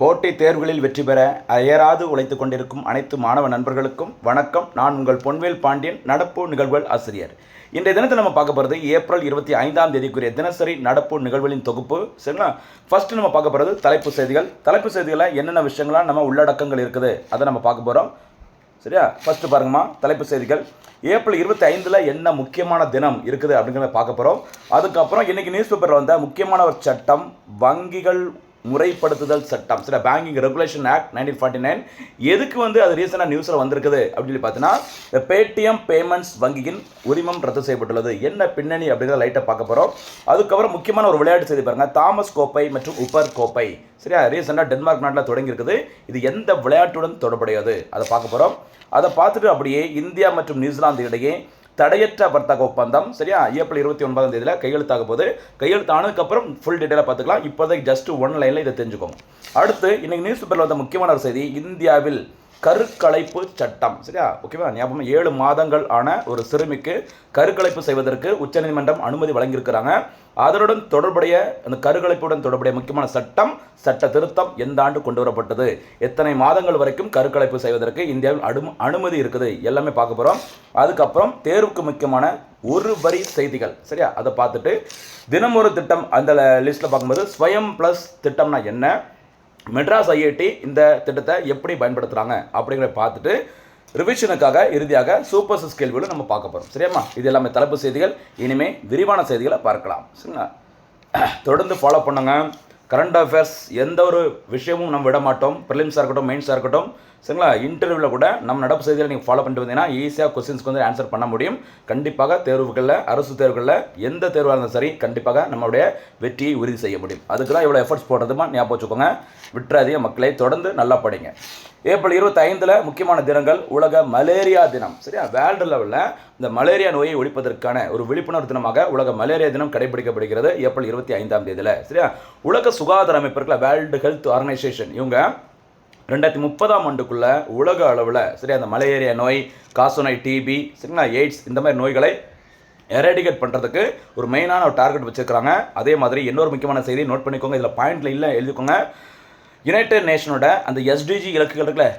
போட்டித் தேர்வுகளில் வெற்றி பெற அயராது உழைத்துக் கொண்டிருக்கும் அனைத்து மாணவ நண்பர்களுக்கும் வணக்கம். நான் உங்கள் பொன்வேல் பாண்டியன், நடப்பு நிகழ்வுகள் ஆசிரியர். இன்றைய தினத்தில் நம்ம பார்க்க போகிறது ஏப்ரல் 25ஆம் தேதிக்குரிய தினசரி நடப்பு நிகழ்வுகளின் தொகுப்பு. சரிங்களா? ஃபர்ஸ்ட் நம்ம பார்க்க போகிறது தலைப்பு செய்திகள். தலைப்பு செய்திகளில் என்னென்ன விஷயங்கள்லாம் நம்ம உள்ளடக்கங்கள் இருக்குது அதை நம்ம பார்க்க போகிறோம். சரியா? ஃபர்ஸ்ட் பாருங்கம்மா, தலைப்பு செய்திகள். ஏப்ரல் 25 என்ன முக்கியமான தினம் இருக்குது அப்படிங்கிறத பார்க்க போகிறோம். அதுக்கப்புறம் இன்றைக்கி நியூஸ் பேப்பரில் வந்த முக்கியமான ஒரு சட்டம், வங்கிகள் முறைப்படுத்துதல் சட்டம். சரி, பேங்கிங் ரெகுலேஷன் ஆக்ட் 1949 எதுக்கு அது ரீசனாக நியூஸில் வந்திருக்குது அப்படின்னு பார்த்தீங்கன்னா, பேடிஎம் பேமெண்ட்ஸ் வங்கியின் உரிமம் ரத்து செய்யப்பட்டுள்ளது. என்ன பின்னணி அப்படிங்கிறத லைட்டாக பார்க்க போகிறோம். அதுக்கப்புறம் முக்கியமான ஒரு விளையாட்டு செய்தி பாருங்க, தாமஸ் கோப்பை மற்றும் உப்பர் கோப்பை. சரியா? ரீசெண்டாக டென்மார்க் நாட்டில் தொடங்கி இருக்குது. இது எந்த விளையாட்டுடன் தொடர்புடையது அதை பார்க்க போகிறோம். அதை பார்த்துட்டு அப்படியே இந்தியா மற்றும் நியூசிலாந்து இடையே தடையற்ற வர்த்தக ஒப்பந்தம், சரியா, ஏப்ரல் 29ஆம் தேதியில் கையெழுத்தாக போகுது. கையெழுத்தானதுக்கப்புறம் ஃபுல் டீட்டெயிலாக பார்த்துக்கலாம். இப்போதைக்கு ஜஸ்ட் ஒன் லைனில் இதை தெரிஞ்சுக்கோங்க. அடுத்து இன்னைக்கு நியூஸ் பேப்பரில் வந்த முக்கியமான ஒரு செய்தி, இந்தியாவில் கருக்கலைப்பு சட்டம். சரியா? ஓகேவா? ஞாபகம், 7 மாதங்கள் ஆன ஒரு சிறுமிக்கு கருக்கலைப்பு செய்வதற்கு உச்சநீதிமன்றம் அனுமதி வழங்கியிருக்கிறாங்க. அதனுடன் தொடர்புடைய அந்த கருக்கலைப்புடன் தொடர்புடைய முக்கியமான சட்ட திருத்தம் எந்த ஆண்டு கொண்டு வரப்பட்டது, எத்தனை மாதங்கள் வரைக்கும் கருக்கலைப்பு செய்வதற்கு இந்தியாவில் அனுமதி இருக்குது, எல்லாமே பார்க்க போகிறோம். அதுக்கப்புறம் தேர்வுக்கு முக்கியமான ஒரு வரி செய்திகள். சரியா? அதை பார்த்துட்டு தினம் ஒரு திட்டம் அந்த லிஸ்ட்டில் பார்க்கும்போது ஸ்வயம் ப்ளஸ் திட்டம்னா என்ன, மெட்ராஸ் ஐஐடி இந்த திட்டத்தை எப்படி பயன்படுத்துகிறாங்க அப்படிங்கிறத பார்த்துட்டு ரிவிஷனுக்காக இறுதியாக சூப்பர் சிக்ஸ் கேள்விகளும் நம்ம பார்க்க போகிறோம். சரியாம்மா? இது எல்லாமே தலைப்பு செய்திகள். இனிமேல் விரிவான செய்திகளை பார்க்கலாம். சரிங்களா? தொடர்ந்து ஃபாலோ பண்ணுங்க. கரண்ட் அஃபேர்ஸ் எந்த ஒரு விஷயமும் நம்ம விட மாட்டோம். ப்ரிலிம்ஸாக இருக்கட்டும், மெயின்ஸாக இருக்கட்டும். சரிங்களா? இன்டர்வியூவில் கூட நம்ம நடப்பு செய்திகளை நீங்கள் ஃபாலோ பண்ணிட்டு வந்தீங்கன்னா ஈஸியாக கொஸ்டின்ஸ்க்கு ஆன்சர் பண்ண முடியும். கண்டிப்பாக தேர்வுகளில், அரசு தேர்வுகளில் எந்த தேர்வாக இருந்தாலும் சரி, கண்டிப்பாக நம்மளுடைய வெற்றியை உறுதி செய்ய முடியும். அதுக்கு தான் இவ்வளோ எஃபர்ட்ஸ் போடுறதுமா ஞாபகம் வச்சுக்கோங்க. விட்டுறாதீங்க மக்களை, தொடர்ந்து நல்லா படிங்க. ஏப்ரல் 25 முக்கியமான தினங்கள், உலக மலேரியா தினம். சரியா? வேர்ல்டு லெவலில் இந்த மலேரியா நோயை ஒழிப்பதற்கான ஒரு விழிப்புணர்வு தினமாக உலக மலேரியா தினம் கடைபிடிக்கப்படுகிறது ஏப்ரல் 25ஆம் தேதியில். சரியா? உலக சுகாதார அமைப்பு இருக்கல, வேர்ல்டு ஹெல்த் ஆர்கனைசேஷன், இவங்க 2030ஆம் ஆண்டுக்குள்ள உலக அளவில், சரியா, அந்த மலேரியா நோய், காசநோய், டிபி, சரிங்களா, எய்ட்ஸ் இந்த மாதிரி நோய்களை எரடிகேட் பண்ணுறதுக்கு ஒரு மெயினான ஒரு டார்கெட் வச்சுருக்காங்க. அதே மாதிரி இன்னொரு முக்கியமான செய்தி நோட் பண்ணிக்கோங்க, இதில் பாயிண்டில் இல்லை எழுதிக்கோங்க. யுனைடெட் நேஷனோட அந்த எஸ்டிஜி இலக்குகள் இருக்குல்ல,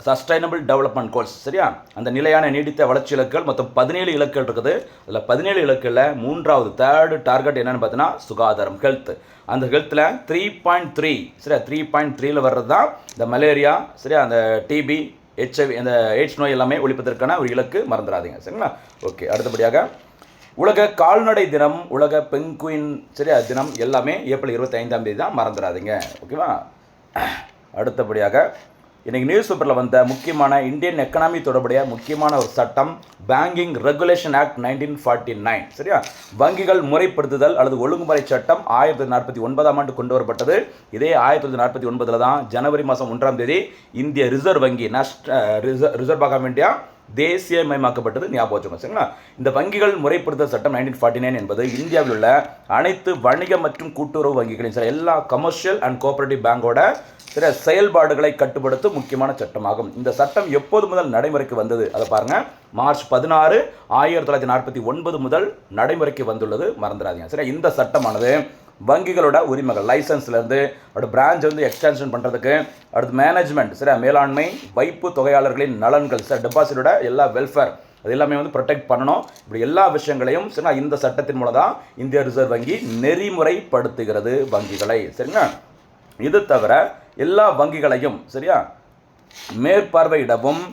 சஸ்டைனபிள் டெவலப்மெண்ட் கோல்ஸ், சரியா, அந்த நிலையான நீடித்த வளர்ச்சி இலக்குகள் மொத்தம் 17 இலக்குகள் இருக்குது. அதில் 17 இலக்குகளில் மூன்றாவது தேர்டு டார்கெட் என்னென்னு பார்த்தீங்கன்னா சுகாதாரம், ஹெல்த். அந்த ஹெல்த்தில் 3.3, சரியா, 3.3ல் வர்றது தான் இந்த மலேரியா, சரியா, அந்த டிபி, ஹெச்ஐவி, அந்த எய்ட்ஸ் நோய் எல்லாமே ஒழிப்பதற்கான ஒரு இலக்கு, மறந்துடாதீங்க. சரிங்களா? ஓகே. அடுத்தபடியாக உலக கால்நடை தினம், உலக பெங்குயின், சரியா, தினம் எல்லாமே ஏப்ரல் 25ஆம் தேதி தான், மறந்துடாதீங்க. ஓகேவா? அடுத்தபடியாக இன்றைக்கி நியூஸ் பேப்பரில் வந்த முக்கியமான இந்தியன் எக்கனாமி தொடர்புடைய முக்கியமான ஒரு சட்டம், பேங்கிங் ரெகுலேஷன் ஆக்ட் 1949. சரியா? வங்கிகள் முறைப்படுத்துதல் அல்லது ஒழுங்குமுறை சட்டம் 1949ஆம் ஆண்டு கொண்டு வரப்பட்டது. இதே 1949 தான் ஜனவரி மாதம் 1ஆம் தேதி இந்திய ரிசர்வ் வங்கி, ரிசர்வ் பேங்க் ஆஃப் இந்தியா தேசியமயமாக்கப்பட்டது. ஞாபகம் வச்சுக்கோங்க. சரிங்களா? இந்த வங்கிகள் முறைப்படுத்தல் சட்டம் 1949 என்பது இந்தியாவில் உள்ள அனைத்து வணிக மற்றும் கூட்டுறவு வங்கிகளின், சரி, எல்லா கமர்ஷியல் அண்ட் கோஆபரேட்டிவ் பேங்கோட, சரி, செயல்பாடுகளை கட்டுப்படுத்தும் முக்கியமான சட்டமாகும். இந்த சட்டம் எப்போது முதல் நடைமுறைக்கு வந்தது அதை பாருங்க. மார்ச் 16, 1949 முதல் நடைமுறைக்கு வந்துள்ளது, மறந்துடாதீங்க. சரி, இந்த சட்டமானது வங்கிகளோட உரிமைகள், லைசன்ஸ்லேருந்து அடுத்த பிரான்ச் எக்ஸ்டென்ஷன் பண்ணுறதுக்கு, அடுத்து மேனேஜ்மெண்ட், சரியா, மேலாண்மை, வைப்பு தொகையாளர்களின் நலன்கள், சார், டெபாசிட்டோட எல்லா வெல்ஃபேர் அது எல்லாமே ப்ரொடெக்ட் பண்ணணும். இப்படி எல்லா விஷயங்களையும், சரிங்களா, இந்த சட்டத்தின் மூலம் தான் இந்திய ரிசர்வ் வங்கி நெறிமுறைப்படுத்துகிறது வங்கிகளை. சரிங்களா? இது தவிர எல்லா வங்கிகளையும், சரியா, மேற்பார்வையிடவும்,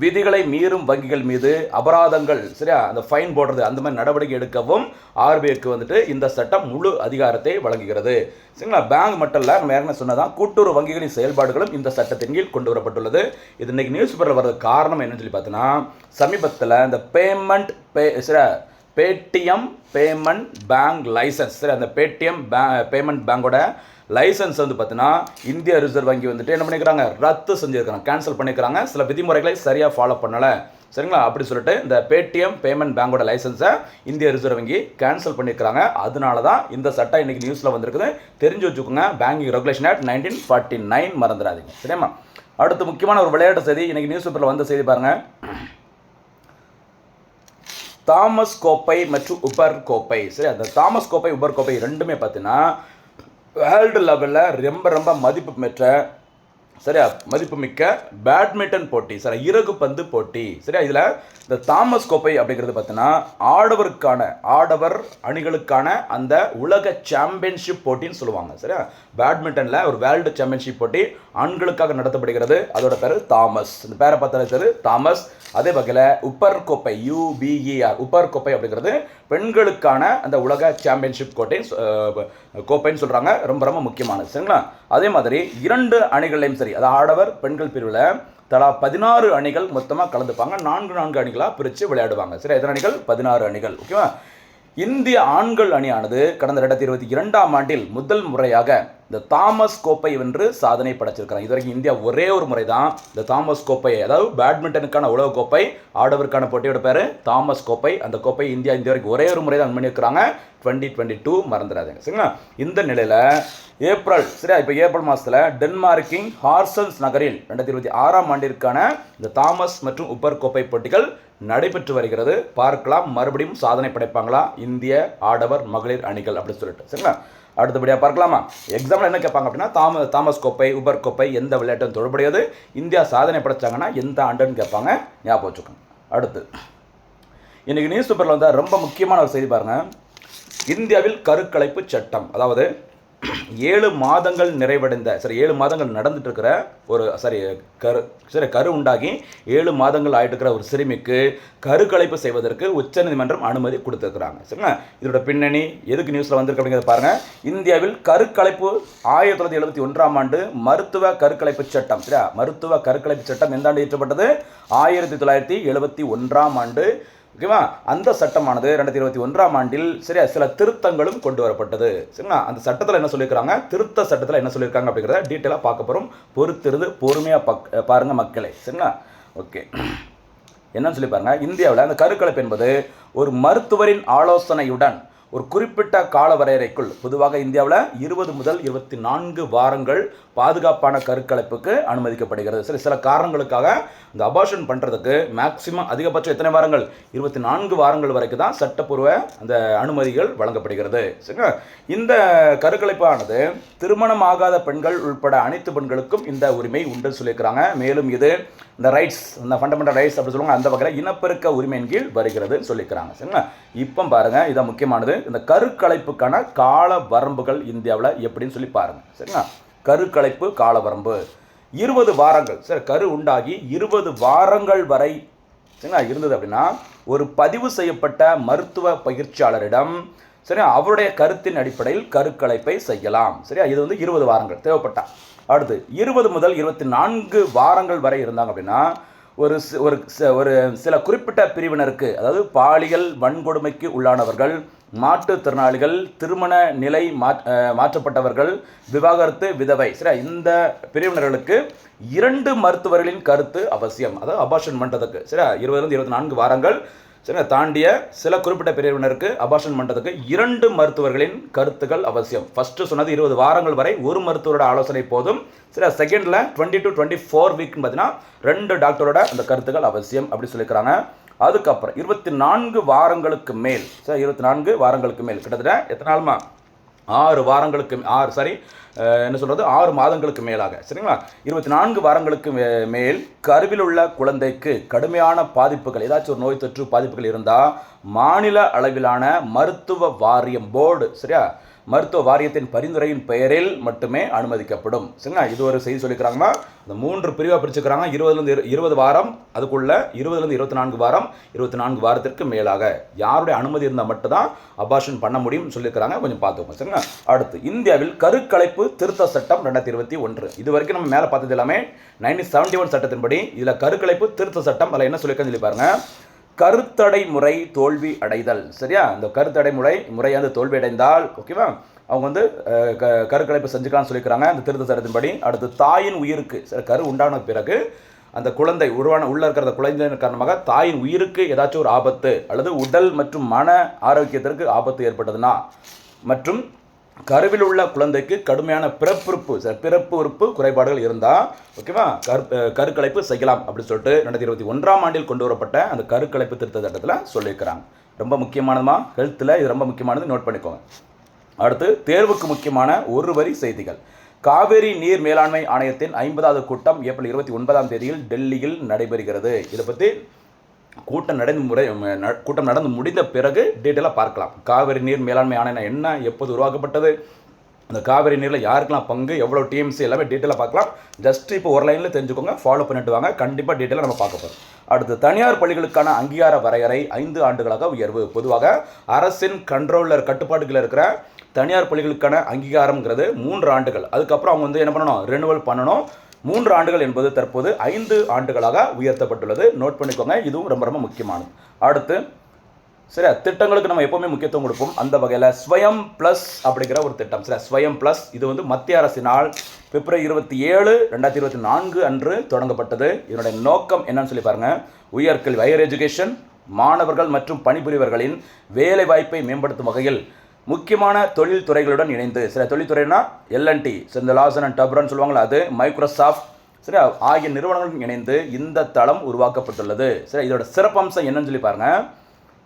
விதிகளை மீறும் வங்கிகள் மீது அபராதங்கள், சரியா, அந்த ஃபைன் போடுறது, அந்த மாதிரி நடவடிக்கை எடுக்கவும் ஆர்பிஐக்கு இந்த சட்டம் முழு அதிகாரத்தை வழங்குகிறது. சரிங்களா? பேங்க் மட்டும் இல்லை, நம்ம ஏற்கனவே சொன்னதான் கூட்டுறவு வங்கிகளின் செயல்பாடுகளும் இந்த சட்டத்தின் கீழ் கொண்டு வரப்பட்டுள்ளது. இது இன்னைக்கு நியூஸ் பேப்பரில் வர்றது காரணம் என்னன்னு சொல்லி பார்த்தீங்கன்னா, சமீபத்தில் இந்த பேடிஎம் பேமெண்ட் பேங்க் லைசன்ஸ், சரி, அந்த பேடிஎம் பேமெண்ட் பேங்கோட லைசன்ஸ் பார்த்தீங்கன்னா இந்திய ரிசர்வ் வங்கி என்ன பண்ணிக்கிறாங்க, ரத்து செஞ்சுருக்காங்க, கேன்சல் பண்ணிக்கிறாங்க. சில விதிமுறைகளை சரியாக ஃபாலோ பண்ணலை. சரிங்களா? அப்படி சொல்லிட்டு இந்த பேடிஎம் பேமெண்ட் பேங்கோட லைசன்ஸை இந்திய ரிசர்வ் வங்கி கேன்சல் பண்ணியிருக்கிறாங்க. அதனால தான் இந்த சட்டம் இன்றைக்கி நியூஸில் வந்திருக்குது. தெரிஞ்சு வச்சுக்கோங்க. பேங்கிங் ரெகுலேஷன் ஆக்ட் 1949, மறந்துடாதீங்க. சரியாம்மா? அடுத்து முக்கியமான ஒரு விளையாட்டு செய்தி, இன்றைக்கி நியூஸ் பேப்பரில் வந்த செய்தி பாருங்கள். தாமஸ் கோப்பை மற்றும் உபர் கோப்பை, சரி, அந்த தாமஸ் கோப்பை, உபர் கோப்பை ரெண்டுமே பார்த்தீங்கன்னா வேர்ல்டு லெவலில் ரொம்ப ரொம்ப மதிப்பு பெற்ற சரியா மதிப்புமிக்க பேட்மிண்டன் போட்டி சரி இறகு பந்து போட்டி சரியா. இதில் இந்த தாமஸ் கோப்பை அப்படிங்கிறது பார்த்தீங்கன்னா ஆடவர் அணிகளுக்கான அந்த உலக சாம்பியன்ஷிப் போட்டின்னு சொல்லுவாங்க சரியா. பேட்மிண்டனில் ஒரு வேர்ல்டு சாம்பியன்ஷிப் போட்டி ஆண்களுக்காக நடத்தப்படுகிறது. அதோட பேர் தாமஸ். இந்த பேரை பார்த்தாலே தாமஸ். அதே வகையில் உப்பர் கோப்பை உப்பர் கோப்பை அப்படிங்கிறது பெண்களுக்கான அந்த உலக சாம்பியன்ஷிப் கோப்பைன்னு சொல்கிறாங்க. ரொம்ப ரொம்ப முக்கியமானது சரிங்களா. அதே மாதிரி 2 அணிகளையும் சரி அது ஆடவர் பெண்கள் பிரிவில் தலா 16 அணிகள் மொத்தமாக கலந்துப்பாங்க. 4 அணிகளாக பிரித்து விளையாடுவாங்க சரி. எத்தனை அணிகள்? 16 அணிகள். ஓகேவா. இந்திய ஆண்கள் அணியானது கடந்த 2022ஆம் ஆண்டில் முதல் முறையாக இந்த தாமஸ் கோப்பை வென்று சாதனை படைச்சிருக்கிறாங்க. இதுவரைக்கும் இந்தியா ஒரே ஒரு முறை தான் இந்த தாமஸ் கோப்பை, அதாவது பேட்மிண்டனுக்கான உலக கோப்பை, ஆடவருக்கான போட்டியோட பேர் தாமஸ் கோப்பை. அந்த கோப்பை இந்தியா வரைக்கும் ஒரே ஒரு முறை தான் பண்ணியிருக்கிறாங்க. 2022 மறந்துடாதீங்க சரிங்களா. இந்த நிலையில் ஏப்ரல் மாதத்தில் டென்மார்க்கின் ஹார்சன்ஸ் நகரில் 2026ஆம் ஆண்டிற்கான இந்த தாமஸ் மற்றும் உப்பர் கோப்பை போட்டிகள் நடைபெற்று வருகிறது. பார்க்கலாம் மறுபடியும் சாதனை படைப்பாங்களா இந்திய ஆடவர் மகளிர் அணிகள் அப்படின்னு சொல்லிட்டு சரிங்களா. அடுத்தபடியாக பார்க்கலாமா. எக்ஸாம்பிள் என்ன கேட்பாங்க அப்படின்னா தாமஸ் கோப்பை உபர் கோப்பை எந்த விளையாட்டும் தொடர்புடையது, இந்தியா சாதனை படைச்சாங்கன்னா எந்த ஆண்டுன்னு கேட்பாங்க, ஞாபகம் வச்சுக்கோங்க. அடுத்து இன்னைக்கு நியூஸ் பேப்பரில் வந்து ரொம்ப முக்கியமான ஒரு செய்தி பாருங்க. இந்தியாவில் கருக்கலைப்பு சட்டம், அதாவது 7 மாதங்கள் நிறைவடைந்த 7 மாதங்கள் நடந்துட்டு இருக்கிற கரு உண்டாகி 7 மாதங்கள் ஆகிட்டு இருக்கிற ஒரு சிறுமிக்கு கருக்கலைப்பு செய்வதற்கு உச்சநீதிமன்றம் அனுமதி கொடுத்துருக்குறாங்க சரிங்களா. இதோட பின்னணி எதுக்கு நியூஸில் வந்திருக்கு அப்படிங்கிறத பாருங்கள். இந்தியாவில் கருக்கலைப்பு 1971ஆம் ஆண்டு மருத்துவ கருக்கலைப்பு சட்டம் சரியா. மருத்துவ கருக்கலைப்பு சட்டம் எந்த ஆண்டு இயற்றப்பட்டது? 1971ஆம் ஆண்டு. ஓகேவா. அந்த சட்டமானது 2021ஆம் ஆண்டில் சரியா சில திருத்தங்களும் கொண்டு வரப்பட்டது சரிங்களா. அந்த சட்டத்தில் என்ன சொல்லியிருக்காங்க, திருத்த சட்டத்தில் என்ன சொல்லியிருக்காங்க அப்படிங்கிறத டீட்டெயிலாக பார்க்க போகிறோம். பொறுத்திருந்து பொறுமையாக பாருங்க மக்களே சரிங்களா. ஓகே, என்னன்னு சொல்லி பாருங்க. இந்தியாவில் அந்த கருக்கலைப்பு என்பது ஒரு மருத்துவரின் ஆலோசனையுடன் ஒரு குறிப்பிட்ட கால வரையறைக்குள், பொதுவாக இந்தியாவில் 20 முதல் 24 வாரங்கள் பாதுகாப்பான கருக்கலைப்புக்கு அனுமதிக்கப்படுகிறது. சில காரணங்களுக்காக இந்த அபார்ஷன் பண்ணுறதுக்கு மேக்சிமம் அதிகபட்சம் எத்தனை வாரங்கள்? 24 வாரங்கள் வரைக்கும் தான் சட்டப்பூர்வ அந்த அனுமதிகள் வழங்கப்படுகிறது சரிங்களா. இந்த கருக்கலைப்பானது திருமணம் ஆகாத பெண்கள் உட்பட அனைத்து பெண்களுக்கும் இந்த உரிமை உண்டு சொல்லியிருக்கிறாங்க. மேலும் இது இந்த ரைட்ஸ், இந்த ஃபண்டமெண்டல் ரைட்ஸ் அப்படி சொல்லுவாங்க, அந்த வகையில் இனப்பெருக்க உரிமையின் கீழ் வருகிறது சொல்லிக்கிறாங்க சரிங்களா. இப்போ பாருங்கள், இதான் முக்கியமானது. இந்த கருக்கலைப்புக்கான கால வரம்புகள் இந்தியாவில் எப்படின்னு சொல்லி பாருங்கள் சரிங்களா. கருக்கலைப்பு கால வரம்பு 20 வாரங்கள் சரி. கரு உண்டாகி 20 வாரங்கள் வரை சரிங்களா இருந்தது அப்படின்னா ஒரு பதிவு செய்யப்பட்ட மருத்துவ பயிற்சியாளரிடம் சரியா அவருடைய கருத்தின் அடிப்படையில் கருக்கலைப்பை செய்யலாம் சரியா. இது வந்து 20 வாரங்கள் தேவைப்பட்டா. அடுத்து 20 முதல் 24 வாரங்கள் வரை இருந்தாங்க அப்படின்னா ஒரு சில குறிப்பிட்ட பிரிவினருக்கு, அதாவது பாலியல் வன்கொடுமைக்கு உள்ளானவர்கள், மாற்றுத்திறனாளிகள், திருமண நிலை மாற்றப்பட்டவர்கள், விவாகரத்து, விதவை சரியா, இந்த பிரிவினர்களுக்கு 2 மருத்துவர்களின் கருத்து அவசியம். அதாவது அபார்ஷன் பண்ணுறதுக்கு சரியா 20 24 வாரங்கள் சரி தாண்டிய சில குறிப்பிட்ட பிரிவினருக்கு அபார்ஷன் பண்ணுறதுக்கு 2 மருத்துவர்களின் கருத்துக்கள் அவசியம். ஃபஸ்ட்டு சொன்னது 20 வாரங்கள் வரை ஒரு மருத்துவரோட ஆலோசனை போதும் சரி. செகண்டில் 20 to 24 வீக்னு பார்த்தீங்கன்னா 2 டாக்டரோட அந்த கருத்துக்கள் அவசியம் அப்படி சொல்லியிருக்கிறாங்க. அதுக்கப்புறம் 24 வாரங்களுக்கு மேல் சரி 24 வாரங்களுக்கு மேல் கிட்டத்தட்ட எத்தனை நாளுமா 6 வாரங்களுக்கு 6 மாதங்களுக்கு மேலாக சரிங்களா 24 வாரங்களுக்கு மேல் கருவில் உள்ள குழந்தைக்கு கடுமையான பாதிப்புகள், ஏதாச்சும் ஒரு நோய் தொற்று பாதிப்புகள் இருந்தால் மாநில அளவிலான மருத்துவ வாரியம் போர்டு சரியா மருத்துவ வாரியத்தின் பரிந்துரையின் பெயரில் மட்டுமே அனுமதிக்கப்படும் சரிங்களா. இது ஒரு செய்தி சொல்லிக்கிறாங்கன்னா இந்த 3 பிரிவாக பிரிச்சுக்கிறாங்க. 20 வாரம், அதுக்குள்ள 20 24 வாரம், 24 வாரத்திற்கு மேலாக யாருடைய அனுமதி இருந்தால் மட்டும்தான் அபார்ஷன் பண்ண முடியும்னு சொல்லியிருக்கிறாங்க. கொஞ்சம் பார்த்துக்கோங்க சரிங்களா. அடுத்து இந்தியாவில் கருக்கலைப்பு திருத்த சட்டம் 2021. இது வரைக்கும் நம்ம மேலே பார்த்தது எல்லாமே 1971 சட்டத்தின்படி. இதில் கருக்கலைப்பு திருத்த சட்டம் அதில் என்ன சொல்லியிருக்கான்னு சொல்லி பாருங்க. கருத்தடை முறை தோல்வி அடைதல் சரியா. இந்த கருத்தடை முறை வந்து தோல்வி அடைந்தால் ஓகேவா அவங்க வந்து கருக்கலைப்பு செஞ்சுக்கலாம்னு சொல்லியிருக்கிறாங்க இந்த திருத்த சட்டத்தின்படி. அடுத்து தாயின் உயிருக்கு கரு உண்டான பிறகு அந்த குழந்தை உள்ள இருக்கிற குழந்தையின் காரணமாக தாயின் உயிருக்கு ஏதாச்சும் ஒரு ஆபத்து அல்லது உடல் மற்றும் மன ஆரோக்கியத்திற்கு ஆபத்து ஏற்பட்டதுன்னா மற்றும் கருவில் உள்ள குழந்தைக்கு கடுமையான பிறப்பு உறுப்பு குறைபாடுகள் இருந்தால் ஓகேவா கருக்கலைப்பு செய்யலாம் அப்படின்னு சொல்லிட்டு 2021ஆம் ஆண்டில் கொண்டு வரப்பட்ட அந்த கருக்கலைப்பு திருத்த சட்டத்தில் சொல்லியிருக்கிறாங்க. ரொம்ப முக்கியமானதுமா ஹெல்த்தில் இது ரொம்ப முக்கியமானது, நோட் பண்ணிக்கோங்க. அடுத்து தேர்வுக்கு முக்கியமான ஒரு வரி செய்திகள். காவிரி நீர் மேலாண்மை ஆணையத்தின் 50வது கூட்டம் ஏப்ரல் 29ஆம் தேதியில் டெல்லியில் நடைபெறுகிறது. இதை பற்றி கூட்டம் நடந்து முடிந்த பிறகு டீட்டெயிலாக பார்க்கலாம். காவிரி நீர் மேலாண்மை ஆணையம் என்ன, எப்போது உருவாக்கப்பட்டது, அந்த காவிரி நீரில் யாருக்கெல்லாம் பங்கு, எவ்வளோ டிஎம்சி, எல்லாமே டீட்டெயிலாக பார்க்கலாம். ஜஸ்ட் இப்போ ஒரு லைனில் தெரிஞ்சுக்கோங்க, ஃபாலோ பண்ணிட்டு வாங்க. கண்டிப்பாக டீட்டெயிலாக நம்ம பார்க்க போகிறோம். அடுத்து தனியார் பள்ளிகளுக்கான அங்கீகார வரையறை 5 ஆண்டுகளாக உயர்வு. பொதுவாக அரசின் கண்ட்ரோலில் கட்டுப்பாட்டுகளில் இருக்கிற தனியார் பள்ளிகளுக்கான அங்கீகாரம்ங்கிறது 3 ஆண்டுகள். அதுக்கப்புறம் அவங்க என்ன பண்ணணும், ரெனுவல் பண்ணணும். 3 ஆண்டுகள் என்பது தற்போது 5 ஆண்டுகளாக உயர்த்தப்பட்டுள்ளது. நோட் பண்ணிக்கோங்க, இதுவும் ரொம்ப ரொம்ப முக்கியமானது. அடுத்து சரியா, திட்டங்களுக்கு நம்ம எப்போவுமே முக்கியத்துவம் கொடுப்போம். அந்த வகையில் ஸ்வயம் ப்ளஸ் அப்படிங்கிற ஒரு திட்டம். சரி, ஸ்வயம் ப்ளஸ் இது மத்திய அரசினால் பிப்ரவரி 27, 2024 அன்று தொடங்கப்பட்டது. இதனுடைய நோக்கம் என்னன்னு சொல்லி பாருங்கள். உயர்கல்வி, ஹையர் எஜுகேஷன், மாணவர்கள் மற்றும் பணிபுரிவர்களின் வேலை வாய்ப்பை மேம்படுத்தும் வகையில் முக்கியமான தொழில் துறைகளுடன் இணைந்து, சில தொழில்துறைனா எல்என்டி, இந்த லாசன் அண்ட் டப்ரன் சொல்லுவாங்களா, அது மைக்ரோசாஃப்ட், சரி, ஆகிய நிறுவனங்களுடன் இணைந்து இந்த தளம் உருவாக்கப்பட்டுள்ளது. சரி, இதோட சிறப்பம்சம் என்னன்னு சொல்லி பாருங்கள்.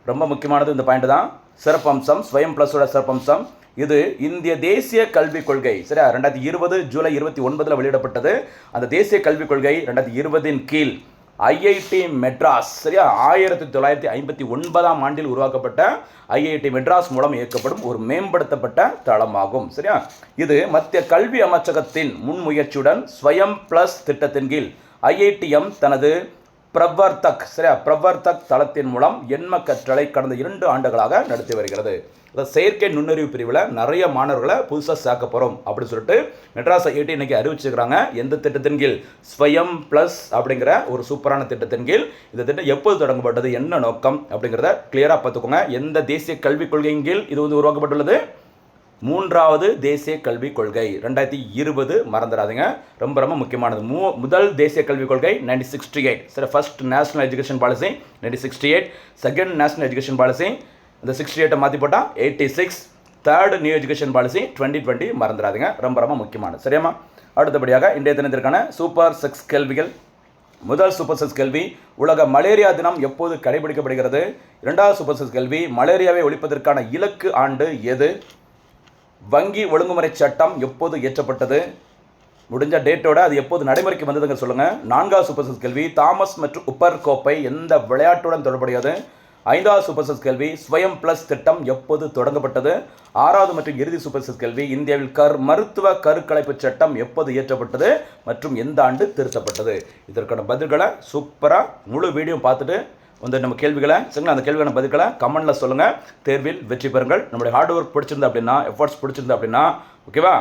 ரொம்ப முக்கியமானது இந்த பாயிண்ட் தான். சிறப்பம்சம், ஸ்வயம் ப்ளஸோட சிறப்பம்சம், இது இந்திய தேசிய கல்விக் கொள்கை, சரியா, 2020 ஜூலை 29 வெளியிடப்பட்டது. அந்த தேசிய கல்விக் கொள்கை 2020 கீழ் ஐஐடி மெட்ராஸ், சரியா, 1959ஆம் ஆண்டில் உருவாக்கப்பட்ட ஐஐடி மெட்ராஸ் மூலம் இயக்கப்படும் ஒரு மேம்படுத்தப்பட்ட தளமாகும். சரியா, இது மத்திய கல்வி அமைச்சகத்தின் முன்முயற்சியுடன் ஸ்வயம் பிளஸ் திட்டத்தின் கீழ் ஐஐடிஎம் தனது பிரவர்த்தக், சரியா, பிரவர்த்தக் தளத்தின் மூலம் எண்ம கற்றலை கடந்த 2 ஆண்டுகளாக நடத்தி வருகிறது. செயற்கை நுண்ணறிவு பிரிவில் நிறைய மாணவர்களை புதுசாக சேர்க்க போகிறோம் அப்படின்னு சொல்லிட்டு மெட்ராஸ் ஐஐடி இன்னைக்கு அறிவிச்சிருக்கிறாங்க. எந்த திட்டத்தின் கீழ்? ஸ்வயம் ப்ளஸ் அப்படிங்கிற ஒரு சூப்பரான திட்டத்தின் கீழ். இந்த திட்டம் எப்போது தொடங்கப்பட்டது, என்ன நோக்கம் அப்படிங்கிறத கிளியராக பார்த்துக்கோங்க. எந்த தேசிய கல்விக் கொள்கையின் கீழ் இது உருவாக்கப்பட்டுள்ளது? 3வது தேசிய கல்விக் கொள்கை 2020, மறந்துடாதீங்க, ரொம்ப ரொம்ப முக்கியமானது. முதல் தேசிய கல்விக் கொள்கை 1968, சரி, first national education policy 1968, second national education policy இந்த 68 மாற்றி போட்டால் 86, தேர்டு நியூ எஜுகேஷன் பாலிசி 2020, மறந்துடாதீங்க, ரொம்ப ரொம்ப முக்கியமானது. சரியாம்மா? அடுத்தபடியாக இன்றைய தினத்திற்கான சூப்பர் 6 கேள்விகள். முதல் சூப்பர் 6 கேள்வி, உலக மலேரியா தினம் எப்போது கடைபிடிக்கப்படுகிறது? 2வது சூப்பர் 6 கேள்வி, மலேரியாவை ஒழிப்பதற்கான இலக்கு ஆண்டு எது? வங்கி ஒழுங்குமுறை சட்டம் எப்போது இயற்றப்பட்டது? முடிஞ்ச டேட்டோட அது எப்போது நடைமுறைக்கு வந்ததுங்க சொல்லுங்கள். 4வது சூப்பர் 6 கேள்வி, தாமஸ் மற்றும் உப்பர் கோப்பை எந்த விளையாட்டுடன் தொடர்புடையது? 5வது சூப்பர் 6 கேள்வி, ஸ்வயம் பிளஸ் திட்டம் எப்போது தொடங்கப்பட்டது? 6வது மற்றும் இறுதி சூப்பர் 6 கேள்வி, இந்தியாவில் மருத்துவ கருக்கலைப்பு சட்டம் எப்போது இயற்றப்பட்டது மற்றும் எந்த ஆண்டு திருத்தப்பட்டது? இதற்கான பதில்களை சூப்பராக முழு வீடியோ பார்த்துட்டு நம்ம கேள்விகளை, சரிங்களா, அந்த கேள்விக்கான பதில்களை கமெண்ட்டில் சொல்லுங்கள். தேர்வில் வெற்றி பெறுங்கள். நம்மளுடைய ஹார்ட் ஒர்க் பிடிச்சிருந்தா அப்படின்னா, எஃபர்ட்ஸ் பிடிச்சிருந்தா அப்படின்னா, ஓகேவா,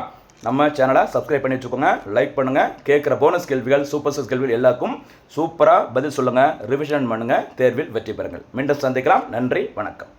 நம்ம சேனலை சப்ஸ்கிரைப் பண்ணி வச்சுக்கோங்க, லைக் பண்ணுங்கள். கேட்குற போனஸ் கேள்விகள், சூப்பர் 6 கேள்விகள் எல்லாருக்கும் சூப்பராக பதில் சொல்லுங்கள், ரிவிஷன் பண்ணுங்கள். தேர்வில் வெற்றி பெறுங்கள். மீண்டும் சந்திக்கலாம். நன்றி, வணக்கம்.